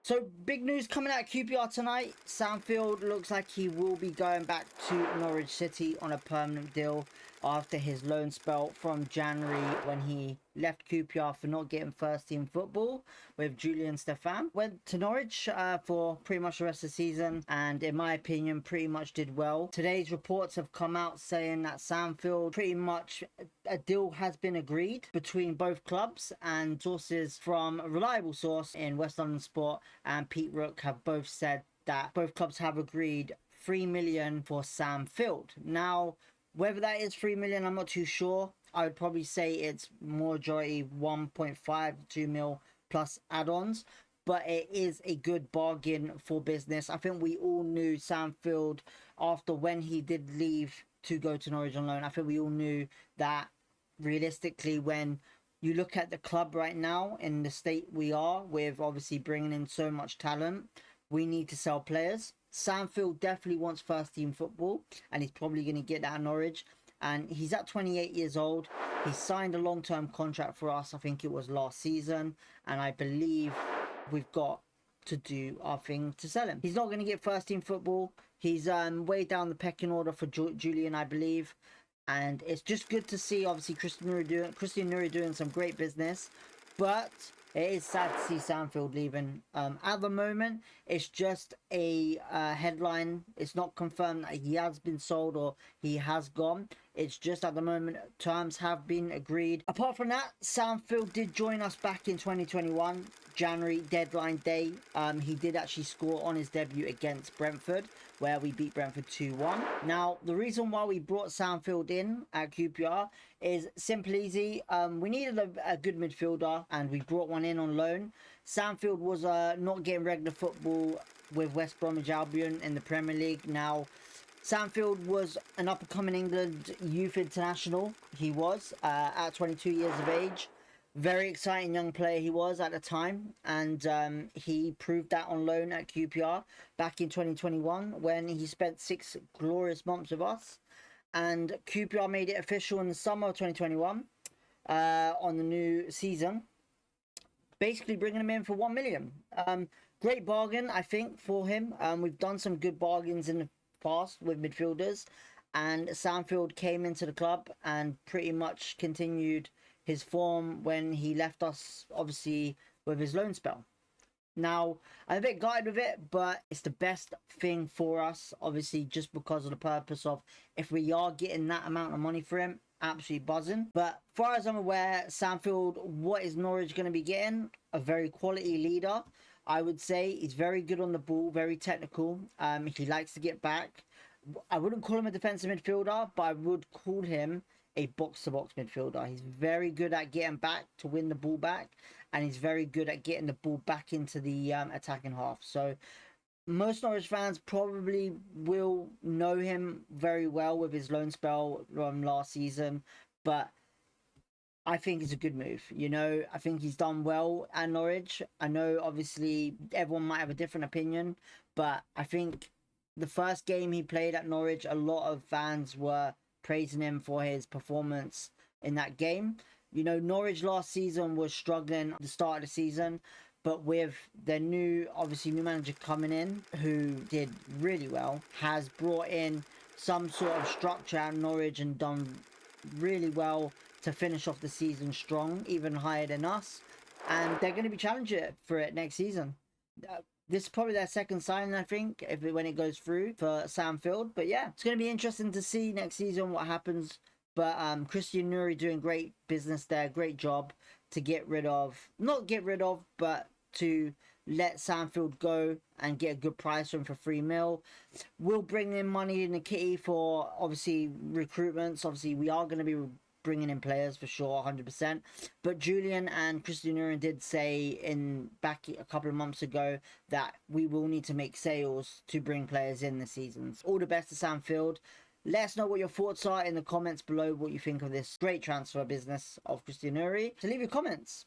So big news coming out of QPR tonight. Sandfield looks like he will be going back to Norwich City on a permanent deal after his loan spell from January when he left QPR for not getting first team football with Julian Stefan. Went to Norwich for pretty much the rest of the season and in my opinion pretty much did well. Today's reports have come out saying that Sandfield pretty much a deal has been agreed between both clubs, and sources from a reliable source in West London Sport and Pete Rook have both said that both clubs have agreed 3 million for Sam Field. Now, whether that is 3 million, I'm not too sure. I would probably say it's majority 1.5 to 2 mil plus add-ons, but it is a good bargain for business. I think we all knew Sam Field after when he did leave to go to Norwich on loan. I think we all knew that realistically, when you look at the club right now in the state we are, with obviously bringing in so much talent, we need to sell players. Sandfield definitely wants first team football, and he's probably going to get that at Norwich. And he's at 28 years old. He signed a long-term contract for us, I think it was last season, and I believe we've got to do our thing to sell him. He's not going to get first team football. He's way down the pecking order for Julian, I believe. And it's just good to see, obviously, Christian Nuri doing some great business. But it is sad to see Sandfield leaving. At the moment, it's just a headline. It's not confirmed that he has been sold or he has gone. It's just at the moment, terms have been agreed. Apart from that, Sandfield did join us back in 2021, January deadline day. He did actually score on his debut against Brentford, where we beat Brentford 2-1. Now, the reason why we brought Sandfield in at QPR is simple easy. We needed a good midfielder, and we brought one in on loan. Sandfield was not getting regular football with West Bromwich Albion in the Premier League. Now, Sandfield was an up-and-coming England youth international. He was at 22 years of age. Very exciting young player he was at the time, and he proved that on loan at QPR back in 2021 when he spent 6 glorious months with us. And QPR made it official in the summer of 2021 on the new season, basically bringing him in for 1 million. Great bargain, I think, for him. We've done some good bargains in the past with midfielders, and Sandfield came into the club and pretty much continued his form when he left us, obviously, with his loan spell. Now, I'm a bit gutted with it, but it's the best thing for us, obviously, just because of the purpose of if we are getting that amount of money for him, absolutely buzzing. But as far as I'm aware, Sandfield, what is Norwich going to be getting? A very quality leader, I would say. He's very good on the ball, very technical. He likes to get back. I wouldn't call him a defensive midfielder, but I would call him a box-to-box midfielder. He's very good at getting back to win the ball back, and he's very good at getting the ball back into the attacking half. So most Norwich fans probably will know him very well with his loan spell from last season, but I think it's a good move. You know, I think he's done well at Norwich. I know, obviously, everyone might have a different opinion, but I think the first game he played at Norwich, a lot of fans were praising him for his performance in that game. You know, Norwich last season was struggling at the start of the season, but with their new manager coming in, who did really well, has brought in some sort of structure at Norwich and done really well to finish off the season strong, even higher than us. And they're going to be challenging for it next season. This is probably their second signing, I think, when it goes through for Sandfield. But yeah, it's going to be interesting to see next season what happens. But Christian Nuri doing great business there, great job to not get rid of, but to let Sandfield go and get a good price for him for 3 mil. We'll bring in money in the kitty for, obviously, recruitments. Obviously, we are going to be bringing in players for sure, 100%. But Julian and Christian Nuri did say back a couple of months ago that we will need to make sales to bring players in this season. All the best to Sandfield. Let us know what your thoughts are in the comments below, what you think of this great transfer business of Christian Nuri. So leave your comments.